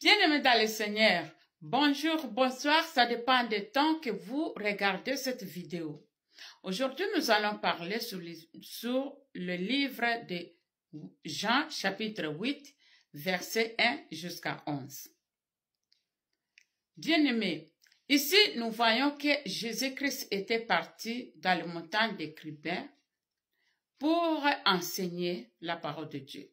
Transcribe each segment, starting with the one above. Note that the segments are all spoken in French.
Bien-aimés dans le Seigneur, bonjour, bonsoir, ça dépend du temps que vous regardez cette vidéo. Aujourd'hui, nous allons parler sur le livre de Jean, chapitre 8, versets 1 jusqu'à 11. Bien-aimés, ici, nous voyons que Jésus-Christ était parti dans le montagne des Cribins pour enseigner la parole de Dieu.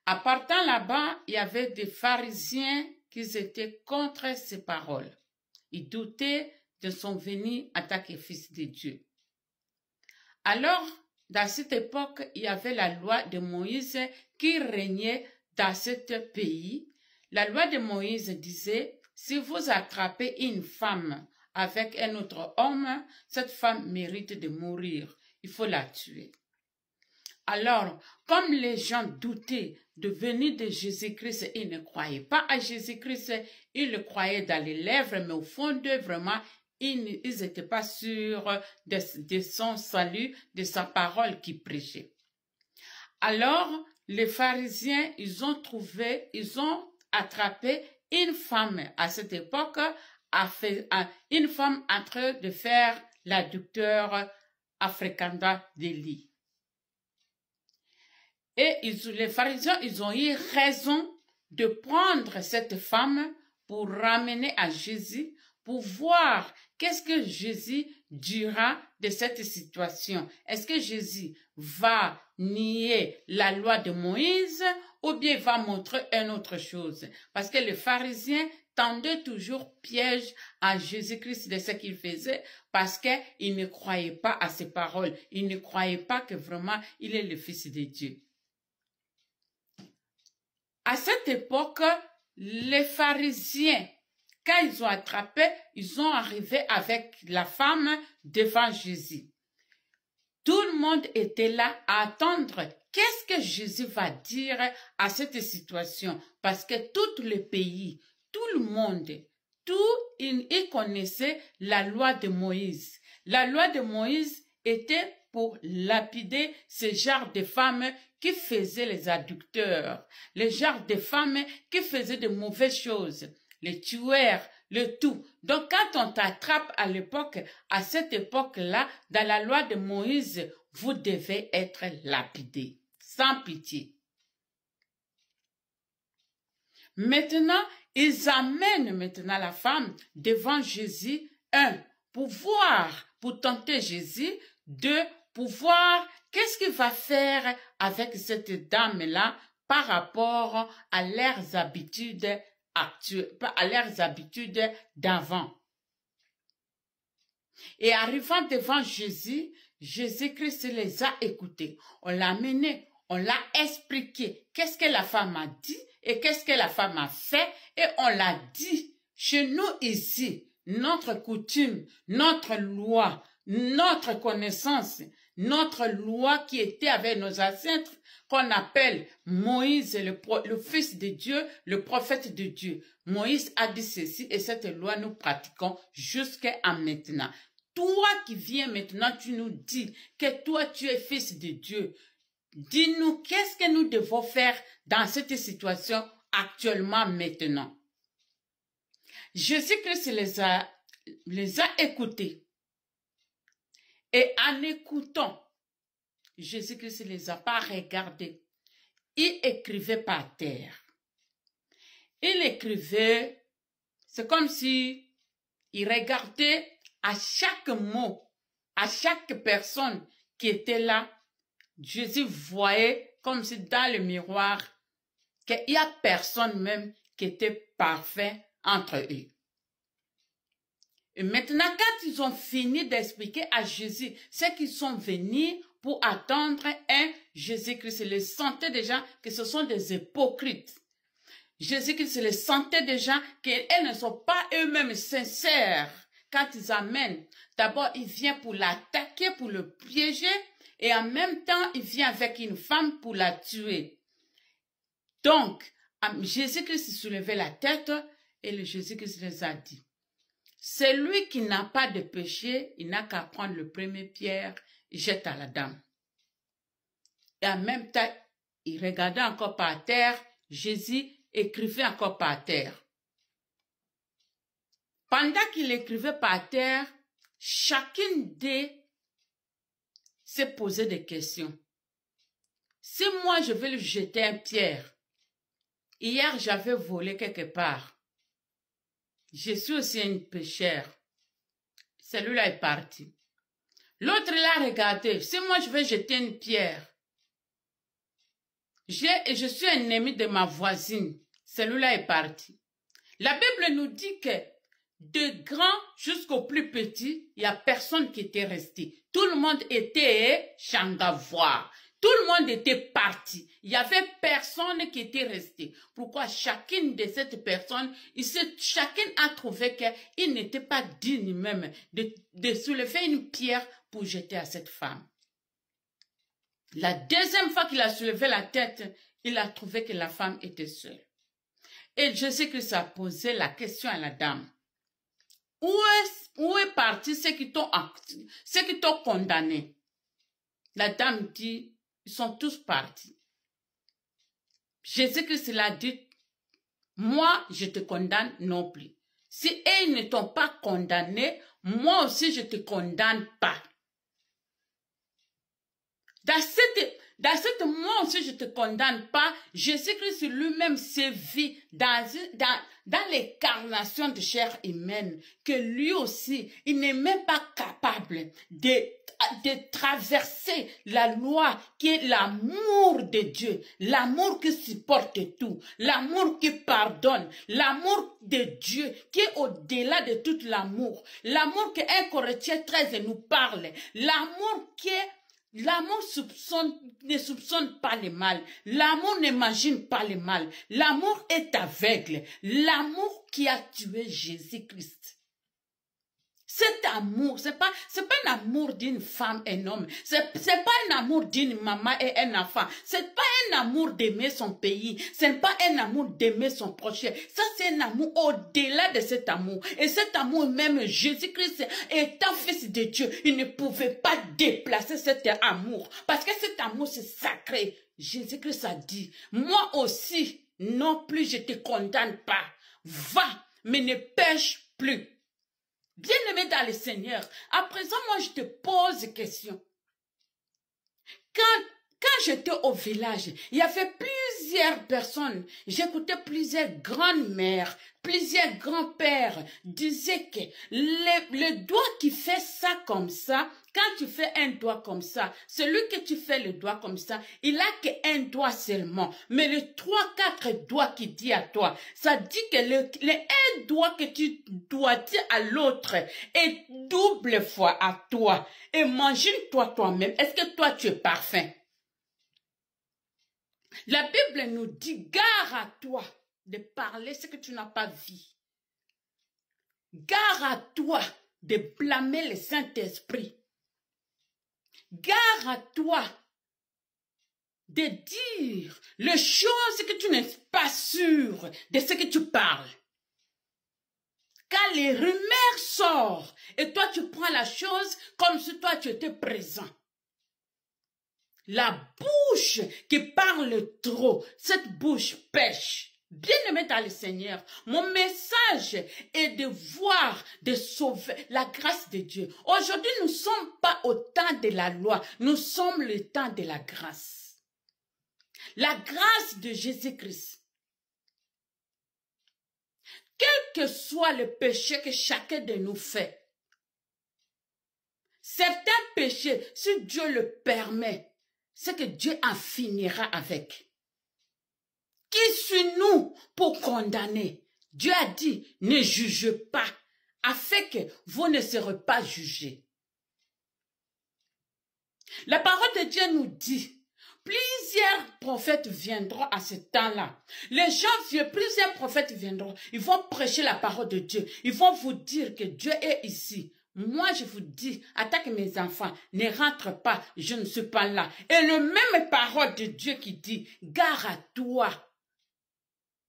En partant là-bas, il y avait des pharisiens qui étaient contre ses paroles. Ils doutaient de son venir en tant que fils de Dieu. Alors, dans cette époque, il y avait la loi de Moïse qui régnait dans ce pays. La loi de Moïse disait, si vous attrapez une femme avec un autre homme, cette femme mérite de mourir. Il faut la tuer. Alors, comme les gens doutaient de venir de Jésus-Christ, ils ne croyaient pas à Jésus-Christ, ils le croyaient dans les lèvres, mais au fond d'eux, vraiment, ils n'étaient pas sûrs de son salut, de sa parole qu'il prêchait. Alors, les pharisiens, ils ont attrapé une femme à cette époque, une femme en train de faire l'adducteur affréquentant des lits. Et les pharisiens, ils ont eu raison de prendre cette femme pour ramener à Jésus, pour voir qu'est-ce que Jésus dira de cette situation. Est-ce que Jésus va nier la loi de Moïse ou bien va montrer une autre chose? Parce que les pharisiens tendaient toujours piège à Jésus-Christ de ce qu'il faisait parce qu'ils ne croyaient pas à ses paroles. Ils ne croyaient pas que vraiment il est le Fils de Dieu. À cette époque, les pharisiens, quand ils ont attrapé, ils ont arrivé avec la femme devant Jésus. Tout le monde était là à attendre qu'est-ce que Jésus va dire à cette situation. Parce que tout le pays, tout le monde, ils connaissaient la loi de Moïse. La loi de Moïse était pour lapider ce genre de femmes qui faisaient les adducteurs, les genres de femmes qui faisaient de mauvaises choses, les tueurs, le tout. Donc quand on t'attrape à cette époque-là, dans la loi de Moïse, vous devez être lapidé, sans pitié. Maintenant, ils amènent la femme devant Jésus, pour tenter Jésus, pour voir qu'est-ce qu'il va faire avec cette dame-là par rapport à leurs habitudes actuelles, à leurs habitudes d'avant. Et arrivant devant Jésus, Jésus-Christ les a écoutés. On l'a amené, on l'a expliqué qu'est-ce que la femme a dit et qu'est-ce que la femme a fait et on l'a dit. Chez nous ici, notre coutume, notre loi, notre connaissance, notre loi qui était avec nos ancêtres, qu'on appelle Moïse, le fils de Dieu, le prophète de Dieu. Moïse a dit ceci et cette loi nous pratiquons jusqu'à maintenant. Toi qui viens maintenant, tu nous dis que toi tu es fils de Dieu. Dis-nous qu'est-ce que nous devons faire dans cette situation actuellement maintenant. Jésus-Christ les a écoutés. Et en écoutant, Jésus-Christ ne les a pas regardés. Il écrivait par terre. Il écrivait, c'est comme si il regardait à chaque mot, à chaque personne qui était là. Jésus voyait comme si dans le miroir qu'il n'y a personne même qui était parfait entre eux. Et maintenant, quand ils ont fini d'expliquer à Jésus ce qu'ils sont venus pour attendre Jésus-Christ les sentait déjà que ce sont des hypocrites. Jésus-Christ les sentait déjà qu'elles ne sont pas eux-mêmes sincères. Quand ils amènent, d'abord il vient pour l'attaquer, pour le piéger, et en même temps il vient avec une femme pour la tuer. Donc, Jésus-Christ soulevait la tête et le Jésus-Christ les a dit. Celui qui n'a pas de péché, il n'a qu'à prendre le premier pierre et jette à la dame. Et en même temps, il regardait encore par terre Jésus écrivait encore par terre. Pendant qu'il écrivait par terre, chacune d'eux s'est posé des questions. Si moi je vais lui jeter une pierre, hier j'avais volé quelque part. Je suis aussi une péchère. Celui-là est parti. L'autre l'a regardé. Si moi je vais jeter une pierre, je suis un ennemi de ma voisine. Celui-là est parti. La Bible nous dit que de grand jusqu'au plus petit, il n'y a personne qui était resté. Tout le monde était changavois. Tout le monde était parti. Il n'y avait personne qui était resté. Pourquoi chacune de cette personne, chacun a trouvé qu'il n'était pas digne même de soulever une pierre pour jeter à cette femme. La deuxième fois qu'il a soulevé la tête, il a trouvé que la femme était seule. Et Jésus-Christ a posé la question à la dame. Où est parti ceux qui t'ont condamné? La dame dit, ils sont tous partis. Jésus-Christ l'a dit, moi je te condamne non plus. Si eux ne t'ont pas condamné, moi aussi je te condamne pas. Dans cette moi aussi je te condamne pas, Jésus-Christ lui-même s'est vu dans l'incarnation de chair humaine, que lui aussi, il n'est même pas capable de traverser la loi qui est l'amour de Dieu, l'amour qui supporte tout, l'amour qui pardonne, l'amour de Dieu qui est au-delà de tout l'amour que 1 Corinthiens 13 nous parle, l'amour ne soupçonne pas le mal. L'amour n'imagine pas le mal. L'amour est aveugle. L'amour qui a tué Jésus-Christ. Cet amour, c'est pas un amour d'une femme et un homme. C'est pas un amour d'une maman et un enfant. C'est pas un amour d'aimer son pays. C'est pas un amour d'aimer son prochain. Ça, c'est un amour au-delà de cet amour. Et cet amour, même Jésus-Christ étant fils de Dieu, il ne pouvait pas déplacer cet amour. Parce que cet amour, c'est sacré. Jésus-Christ a dit, moi aussi, non plus, je te condamne pas. Va, mais ne pêche plus. Bien-aimé dans le Seigneur, à présent, moi, je te pose une question. Quand j'étais au village, il y avait plusieurs personnes. J'écoutais plusieurs grandes-mères, plusieurs grands-pères disaient que le doigt qui fait ça comme ça, quand tu fais un doigt comme ça, celui que tu fais le doigt comme ça, il a qu'un doigt seulement. Mais le 3-4 doigts qui dit à toi, ça dit que le un doigt que tu dois dire à l'autre est double fois à toi. Imagine-toi toi-même, est-ce que toi tu es parfait? La Bible nous dit, gare à toi de parler ce que tu n'as pas vu. Gare à toi de blâmer le Saint-Esprit. Gare à toi de dire les choses que tu n'es pas sûr de ce que tu parles. Quand les rumeurs sortent et toi tu prends la chose comme si toi tu étais présent. La bouche qui parle trop, cette bouche pêche. Bien-aimé dans le Seigneur, mon message est de voir, de sauver la grâce de Dieu. Aujourd'hui, nous ne sommes pas au temps de la loi, nous sommes le temps de la grâce. La grâce de Jésus-Christ. Quel que soit le péché que chacun de nous fait, certains péchés, si Dieu le permet, c'est que Dieu en finira avec. Qui suis-nous pour condamner? Dieu a dit, ne juge pas, afin que vous ne serez pas jugés. La parole de Dieu nous dit, plusieurs prophètes viendront à ce temps-là. Les gens vieux, plusieurs prophètes viendront, ils vont prêcher la parole de Dieu. Ils vont vous dire que Dieu est ici. Moi, je vous dis, attaque mes enfants, ne rentre pas, je ne suis pas là. Et le même parole de Dieu qui dit, gare à toi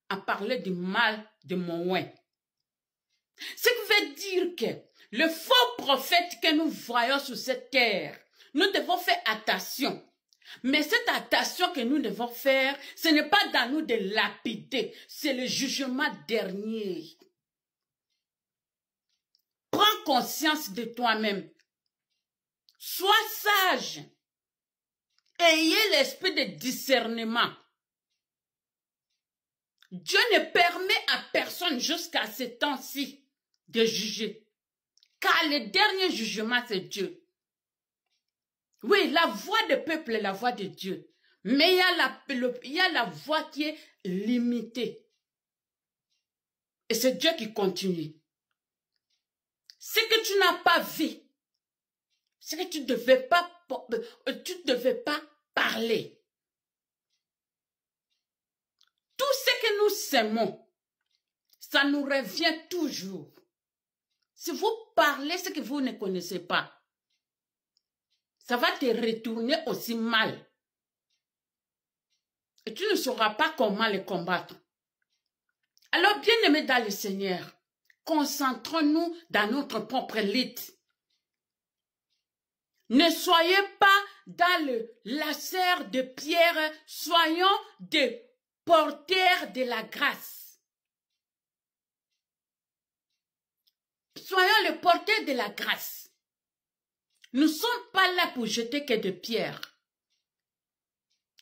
à parler du mal de mon oin. Ce qui veut dire que le faux prophète que nous voyons sur cette terre, nous devons faire attention. Mais cette attention que nous devons faire, ce n'est pas dans nous de lapider, c'est le jugement dernier. Prends conscience de toi-même. Sois sage. Ayez l'esprit de discernement. Dieu ne permet à personne jusqu'à ce temps-ci de juger. Car le dernier jugement, c'est Dieu. Oui, la voix du peuple est la voix de Dieu. Mais il y a la voix qui est limitée. Et c'est Dieu qui continue. Ce que tu n'as pas vu, ce que tu ne devais pas parler. Tout ce que nous s'aimons, ça nous revient toujours. Si vous parlez ce que vous ne connaissez pas, ça va te retourner aussi mal. Et tu ne sauras pas comment les combattre. Alors, bien-aimés dans le Seigneur, concentrons-nous dans notre propre lutte. Ne soyez pas dans le lacère de pierre, soyons des porteurs de la grâce. Soyons les porteurs de la grâce. Nous ne sommes pas là pour jeter que des pierres.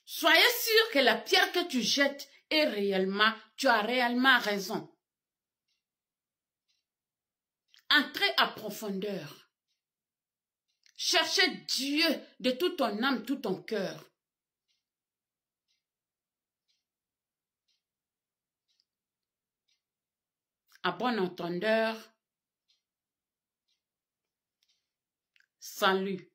Soyez sûr que la pierre que tu jettes est réellement, tu as réellement raison. Entrez à profondeur. Cherchez Dieu de toute ton âme, tout ton cœur. À bon entendeur, salut.